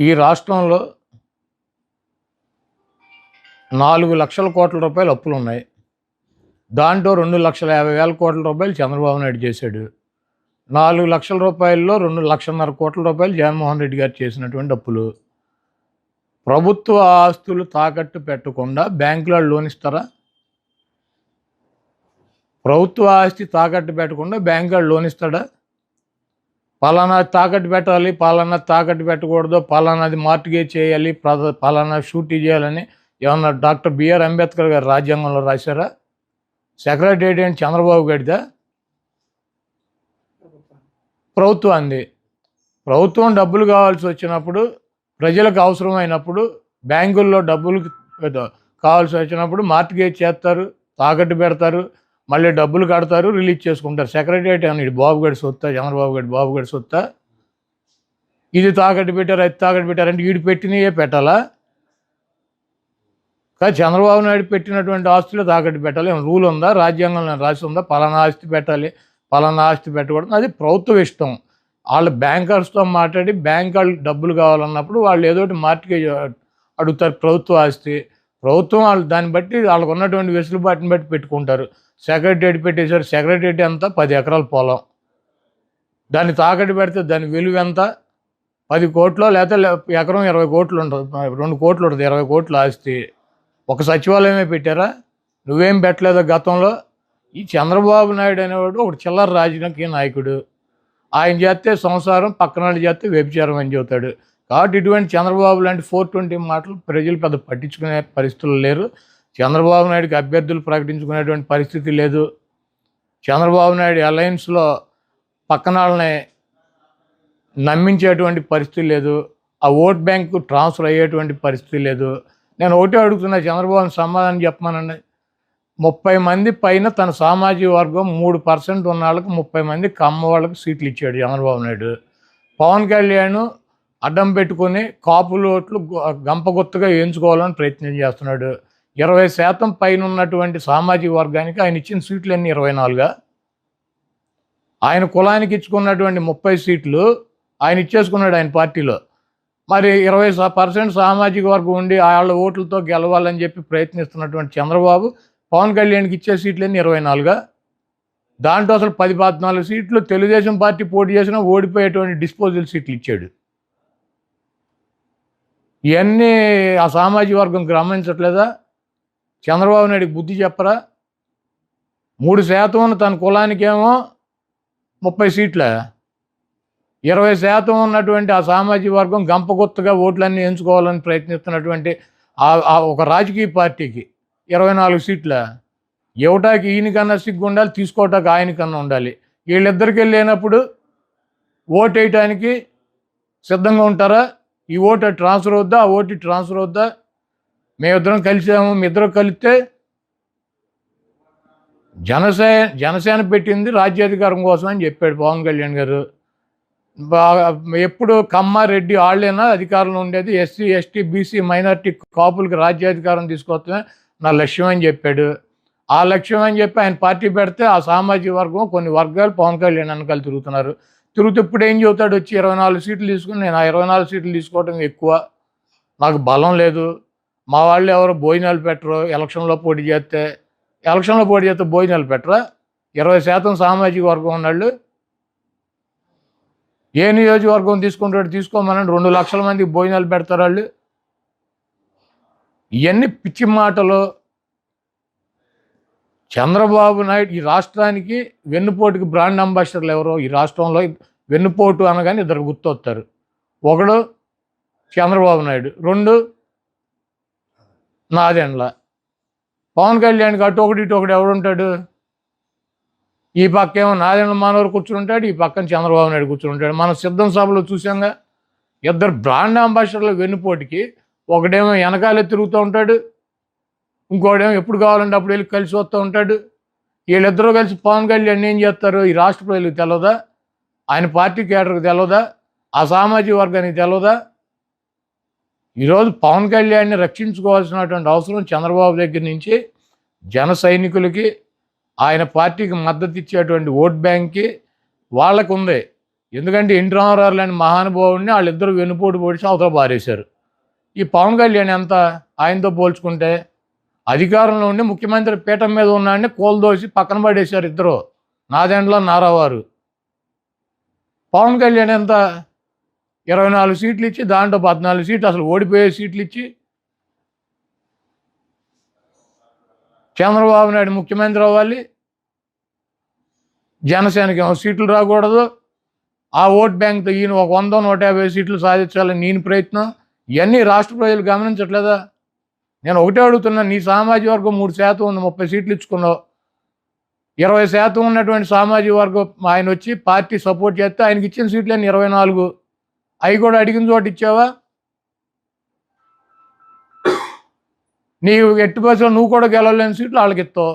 ఈ రాష్ట్రంలో 4,00,00,000 కోట్ల అప్పులున్నాయి. దాంట్లో 2,50,000 కోట్ల చంద్రబాబు నాయుడు చేశాడు. 4,00,000 రూపాయల్లో 1,50,000 కోట్ల రూపాయలు జగన్మోహన్ రెడ్డి గారు చేసినటువంటి అప్పులు. ప్రభుత్వ ఆస్తులు తాకట్టు పెట్టకుండా బ్యాంకులో లోన్ ఇస్తారా? ప్రభుత్వ ఆస్తి తాకట్టు పెట్టకుండా బ్యాంకులో లోన్ ఇస్తాడా? పలానా తాకట్టు పెట్టాలి, పలానా తాకట్టు పెట్టకూడదు, పలానాది మార్టిగేజ్ చేయాలి, పలానా షూరిటీ చేయాలని ఏమన్నా డాక్టర్ బిఆర్ అంబేద్కర్ గారు రాజ్యాంగంలో రాశారా? సెక్రటేరియట్ ఏంటి చంద్రబాబు గారిదా? ప్రభుత్వాన్ని. ప్రభుత్వం డబ్బులు కావాల్సి వచ్చినప్పుడు, ప్రజలకు అవసరమైనప్పుడు, బ్యాంకుల్లో డబ్బులు కావాల్సి వచ్చినప్పుడు మార్టిగేజ్ చేస్తారు, తాకట్టు పెడతారు, మళ్ళీ డబ్బులు కడతారు, రిలీజ్ చేసుకుంటారు. సెక్రటేరియట్ అని ఇది బాబు గడి సొత్తా, చంద్రబాబు గడి బాబు గడి సొత్తా? ఇది తాకట్టు పెట్టారు, అది తాకట్టు పెట్టారంటే వీడు పెట్టినయే పెట్టాలా? కానీ చంద్రబాబు నాయుడు పెట్టినటువంటి ఆస్తులు తాకట్టు పెట్టాలి. ఏమైనా రూల్ ఉందా? రాజ్యాంగంలో రాసి ఉందా? పలానా ఆస్తి పెట్టాలి, పలానా ఆస్తి పెట్టకూడదు. అది ప్రభుత్వం ఇష్టం. వాళ్ళు బ్యాంకర్స్తో మాట్లాడి బ్యాంక్ వాళ్ళు డబ్బులు కావాలన్నప్పుడు వాళ్ళు ఏదో ఒకటి మార్టిగేజ్ అడుగుతారు. ప్రభుత్వ ఆస్తి ప్రభుత్వం వాళ్ళు దాన్ని బట్టి వాళ్ళకు ఉన్నటువంటి వెసులుబాటుని బట్టి పెట్టుకుంటారు. సెక్రటేరియట్ పెట్టేశారు. సెక్రటేరియట్ ఎంత? 10 ఎకరాల పొలం. దాన్ని తాకట్టు పెడితే దాని విలువ ఎంత? 10 కోట్లు, లేకపోతే ఎకరం 20 కోట్లు ఉంటుంది, 2 కోట్లు ఉంటుంది, 20 కోట్ల ఆస్తి. ఒక సచివాలయమే పెట్టారా? నువ్వేం పెట్టలేదా గతంలో? ఈ చంద్రబాబు నాయుడు అనేవాడు ఒకటి చిల్లర రాజకీయ నాయకుడు. ఆయన చేస్తే సంసారం, పక్కన వాళ్ళు చేస్తే వ్యభిచారం అని చెబుతాడు. కాబట్టి ఇటువంటి చంద్రబాబు లాంటి 420 మాటలు ప్రజలు పెద్ద పట్టించుకునే పరిస్థితులు లేరు. చంద్రబాబు నాయుడుకి అభ్యర్థులు ప్రకటించుకునేటువంటి పరిస్థితి లేదు. చంద్రబాబు నాయుడు అలయన్స్లో పక్కన వాళ్ళని నమ్మించేటువంటి పరిస్థితి లేదు. ఆ ఓట్ బ్యాంకు ట్రాన్స్ఫర్ అయ్యేటువంటి పరిస్థితి లేదు. నేను ఒకటే అడుగుతున్నా, చంద్రబాబుని సమాధానం చెప్పమనండి. 30 మంది పైన తన సామాజిక వర్గం 3% ఉన్న వాళ్ళకి 30 మంది కమ్మ వాళ్ళకి సీట్లు ఇచ్చాడు చంద్రబాబు నాయుడు. పవన్ కళ్యాణ్ అడ్డం పెట్టుకొని కాపులు ఓట్లు గంపగుత్తగా వేయించుకోవాలని ప్రయత్నం చేస్తున్నాడు. 20% పైన ఉన్నటువంటి సామాజిక వర్గానికి ఆయన ఇచ్చిన సీట్లు అన్నీ 24గా? ఆయన కులానికి ఇచ్చుకున్నటువంటి 30 సీట్లు ఆయన ఇచ్చేసుకున్నాడు ఆయన పార్టీలో. మరి 20% సామాజిక వర్గం ఉండి వాళ్ళ ఓట్లతో గెలవాలని చెప్పి ప్రయత్నిస్తున్నటువంటి చంద్రబాబు పవన్ కళ్యాణ్కి ఇచ్చే సీట్లన్నీ 24గా? దాంట్లో అసలు 10-14 సీట్లు తెలుగుదేశం పార్టీ పోటీ చేసినా ఓడిపోయేటువంటి డిస్పోజల్ సీట్లు ఇచ్చాడు. ఇవన్నీ ఆ సామాజిక వర్గం గమనించట్లేదా? చంద్రబాబు నాయుడికి బుద్ధి చెప్పరా? 3% ఉన్న తన కులానికేమో 30 సీట్ల, 20% ఉన్నటువంటి ఆ సామాజిక వర్గం గంపగుత్తగా ఓట్లన్నీ ఎంచుకోవాలని ప్రయత్నిస్తున్నటువంటి ఒక రాజకీయ పార్టీకి 24 సీట్ల. ఇవ్వటానికి ఈయనకన్నా సిగ్గు ఉండాలి, తీసుకోవటానికి ఆయనకన్నా ఉండాలి. వీళ్ళిద్దరికి వెళ్ళినప్పుడు ఓటు వేయటానికి సిద్ధంగా ఉంటారా? ఈ ఓటు ట్రాన్స్ఫర్ అవుద్దా, ఆ ఓటు ట్రాన్స్ఫర్ అవుద్దా? మేమిద్దరం కలిసాము, మీ ఇద్దరు కలిస్తే జనసేన పెట్టింది రాజ్యాధికారం కోసం అని చెప్పాడు పవన్ కళ్యాణ్ గారు. ఎప్పుడు కమ్మారెడ్డి వాళ్ళైనా అధికారంలో ఉండేది, ఎస్సీ ఎస్టీ బీసీ మైనార్టీ కాపులకి రాజ్యాధికారం తీసుకొస్తామే నా లక్ష్యం అని చెప్పాడు. ఆ లక్ష్యం అని చెప్పి ఆయన పార్టీ పెడితే ఆ సామాజిక వర్గం కొన్ని వర్గాలు పవన్ కళ్యాణ్ వెనకాల తిరుగుతున్నారు. తిరుగుతూ ఇప్పుడు ఏం చెబుతాడు? వచ్చి 24 సీట్లు తీసుకుని నేను ఆ 24 సీట్లు తీసుకోవడం ఎక్కువ, నాకు బలం లేదు, మా వాళ్ళు ఎవరు భోజనాలు పెట్టరు, ఎలక్షన్లో పోటీ చేస్తే భోజనాలు పెట్టరా? 20% సామాజిక వర్గం ఉన్నాళ్ళు. ఏ నియోజకవర్గం తీసుకుంటాడు? తీసుకోమనండి, 2 లక్షల మందికి భోజనాలు పెడతారు వాళ్ళు. ఇవన్నీ పిచ్చి మాటలు. చంద్రబాబు నాయుడు ఈ రాష్ట్రానికి వెన్నుపోటుకి బ్రాండ్ అంబాసిడర్లు ఎవరో ఈ రాష్ట్రంలో వెన్నుపోటు అనగానే ఇద్దరు గుర్తొస్తారు. ఒకడు చంద్రబాబు నాయుడు, 2 నాదెండ్ల. పవన్ కళ్యాణ్కి అటు ఒకటి ఇటు ఒకటి ఎవడుంటాడు? ఈ పక్క ఏమో నాదెండ్ల మనోహర్ కూర్చుంటాడు, ఈ పక్కన చంద్రబాబు నాయుడు కూర్చుంటాడు. మనం సిద్ధం సభలో చూసాంగా, ఇద్దరు బ్రాండ్ అంబాసిడర్ల వెన్నుపోటుకి ఒకడేమో వెనకాలే తిరుగుతూ ఉంటాడు, ఇంకోడేమో ఎప్పుడు కావాలంటే అప్పుడు వెళ్ళి కలిసి వస్తూ ఉంటాడు. వీళ్ళిద్దరూ కలిసి పవన్ కళ్యాణ్ ఏం చేస్తారు? ఈ రాష్ట్ర ప్రజలకు తెలియదా? ఆయన పార్టీ కేడర్కి తెలియదా? ఆ సామాజిక వర్గానికి తెలియదా? ఈరోజు పవన్ కళ్యాణ్ని రక్షించుకోవాల్సినటువంటి అవసరం చంద్రబాబు దగ్గర నుంచి జన సైనికులకి, ఆయన పార్టీకి మద్దతు ఇచ్చేటువంటి ఓట్ బ్యాంక్కి వాళ్ళకు ఉంది. ఎందుకంటే ఎన్టీ రామారావు లాంటి మహానుభావుడిని వాళ్ళిద్దరూ వెన్నుపోటు పొడిచి అవతల పారేశారు. ఈ పవన్ కళ్యాణ్ ఎంత ఆయనతో పోల్చుకుంటే? అధికారంలో ఉండి ముఖ్యమంత్రి పీఠం మీద ఉన్నాడిని కోల్దోసి పక్కన పడేశారు ఇద్దరు, నాదెండ్ల నారావారు. పవన్ కళ్యాణ్ ఎంత? 24 సీట్లు ఇచ్చి దాంట్లో 14 సీట్లు అసలు ఓడిపోయే సీట్లు ఇచ్చి చంద్రబాబు నాయుడు ముఖ్యమంత్రి అవ్వాలి, జనసేనకి సీట్లు రాకూడదు, ఆ ఓట్ బ్యాంక్తో ఈయన ఒక 100-150 సీట్లు సాధించాలని నేను ప్రయత్నం. ఇవన్నీ రాష్ట్ర ప్రజలు గమనించట్లేదా? నేను ఒకటే అడుగుతున్నా, నీ సామాజిక వర్గం 3% ఉంది, 30 సీట్లు ఇచ్చుకున్నావు. 20% ఉన్నటువంటి సామాజిక వర్గం ఆయన వచ్చి పార్టీ సపోర్ట్ చేస్తే ఆయనకి ఇచ్చిన సీట్లని 24, అవి కూడా అడిగిన చోట ఇచ్చావా? నీవు ఎట్టి బస్సులో నువ్వు కూడా గెలవలేని సీట్లు వాళ్ళకి ఇస్తావు.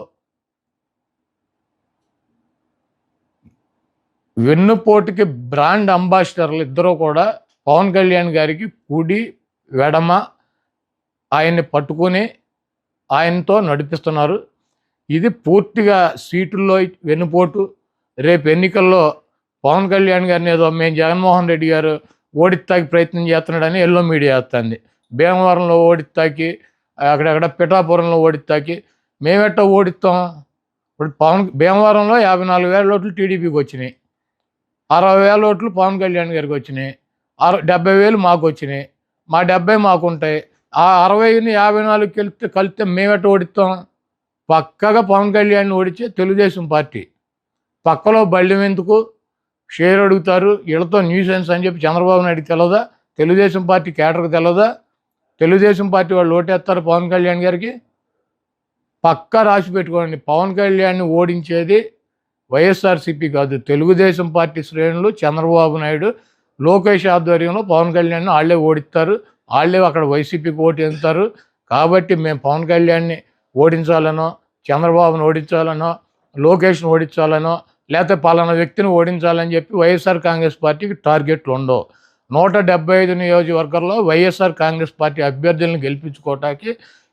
వెన్నుపోటుకి బ్రాండ్ అంబాసిడర్లు ఇద్దరు కూడా పవన్ కళ్యాణ్ గారికి కుడి వెడమ ఆయన్ని పట్టుకొని ఆయనతో నడిపిస్తున్నారు. ఇది పూర్తిగా సీటుల్లో వెన్నుపోటు. రేపు ఎన్నికల్లో పవన్ కళ్యాణ్ గారిని ఏదో మేము జగన్మోహన్ రెడ్డి గారు ఓడిస్తాకి ప్రయత్నం చేస్తున్నాడని ఎల్లో మీడియా వేస్తుంది. భీమవరంలో ఓడిస్తాకి, అక్కడక్కడ పిఠాపురంలో ఓడిస్తాకి మేమెట్టా ఓడిస్తాం? ఇప్పుడు భీమవరంలో 54,000 ఓట్లు టీడీపీకి వచ్చినాయి, 60,000 ఓట్లు పవన్ కళ్యాణ్ గారికి వచ్చినాయి, 70,000 మాకు వచ్చినాయి, మా 70 మాకు ఉంటాయి. ఆ 60ని 54 కలిస్తే మేమెట్ట ఓడిస్తాం? పక్కగా పవన్ కళ్యాణ్ ఓడించే తెలుగుదేశం పార్టీ. పక్కలో బళ్ళెం ఎందుకు, షేర్ అడుగుతారు, వీళ్ళతో న్యూసెన్స్ అని చెప్పి చంద్రబాబు నాయుడుకి తెలదా? తెలుగుదేశం పార్టీ కేటర్కి తెలదా? తెలుగుదేశం పార్టీ వాళ్ళు ఓటేస్తారు పవన్ కళ్యాణ్ గారికి. పక్కా రాసి పెట్టుకోండి, పవన్ కళ్యాణ్ని ఓడించేది వైఎస్ఆర్సీపీ కాదు, తెలుగుదేశం పార్టీ శ్రేణులు, చంద్రబాబు నాయుడు, లోకేష్ ఆధ్వర్యంలో పవన్ కళ్యాణ్ని వాళ్ళే ఓడిస్తారు, వాళ్ళే అక్కడ వైసీపీకి ఓటు వేస్తారు. కాబట్టి మేము పవన్ కళ్యాణ్ని ఓడించాలనో, చంద్రబాబును ఓడించాలనో, లోకేష్ను ఓడించాలనో, లేకపోతే పలానా వ్యక్తిని ఓడించాలని చెప్పి వైఎస్ఆర్ కాంగ్రెస్ పార్టీకి టార్గెట్లు ఉండవు. 175 నియోజకవర్గాల్లో వైఎస్ఆర్ కాంగ్రెస్ పార్టీ అభ్యర్థులను గెలిపించుకోవటానికి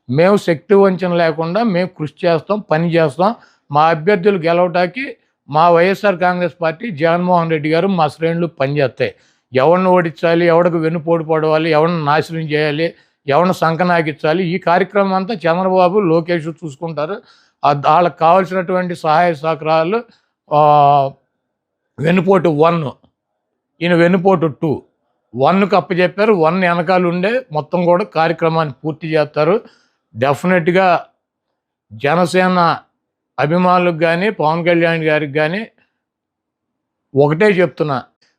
మేము శక్తి వంచన లేకుండా మేము కృషి చేస్తాం, పని చేస్తాం. మా అభ్యర్థులు గెలవటానికి మా వైఎస్ఆర్ కాంగ్రెస్ పార్టీ, జగన్మోహన్ రెడ్డి గారు, మా శ్రేణులు పనిచేస్తాయి. ఎవరిని ఓడించాలి, ఎవరికి వెన్నుపోటు పడవాలి, ఎవరిని నాశనం చేయాలి, ఎవరిని సంకనాకించాలి, ఈ కార్యక్రమం అంతా చంద్రబాబు, లోకేష్ చూసుకుంటారు. వాళ్ళకి కావాల్సినటువంటి సహాయ సహకారాలు వెన్నుపోటు 1, ఈయన వెన్నుపోటు 2. 1కు అప్పచెప్పారు, 1 వెనకాల ఉండే మొత్తం కూడా కార్యక్రమాన్ని పూర్తి చేస్తారు. డెఫినెట్గా జనసేన అభిమానులకు కానీ, పవన్ కళ్యాణ్ గారికి కానీ ఒకటే చెప్తున్నా,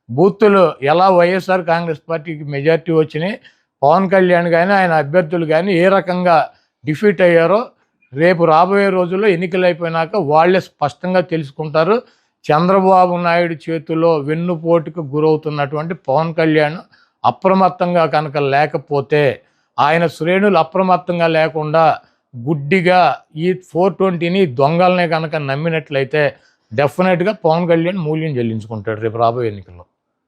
బూతులు ఎలా వైఎస్ఆర్ కాంగ్రెస్ పార్టీకి మెజార్టీ వచ్చినాయి, పవన్ కళ్యాణ్ కానీ ఆయన అభ్యర్థులు కానీ ఏ రకంగా డిఫీట్ అయ్యారో రేపు రాబోయే రోజుల్లో ఎన్నికలు అయిపోయినాక వాళ్ళే స్పష్టంగా తెలుసుకుంటారు. చంద్రబాబు నాయుడు చేతిలో వెన్నుపోటుకు గురవుతున్నటువంటి పవన్ కళ్యాణ్ అప్రమత్తంగా కనుక లేకపోతే, ఆయన శ్రేణులు అప్రమత్తంగా లేకుండా గుడ్డిగా ఈ 420ని దొంగలనే కనుక నమ్మినట్లయితే డెఫినెట్గా పవన్ కళ్యాణ్ మూల్యం చెల్లించుకుంటాడు రేపు రాబోయే ఎన్నికల్లో.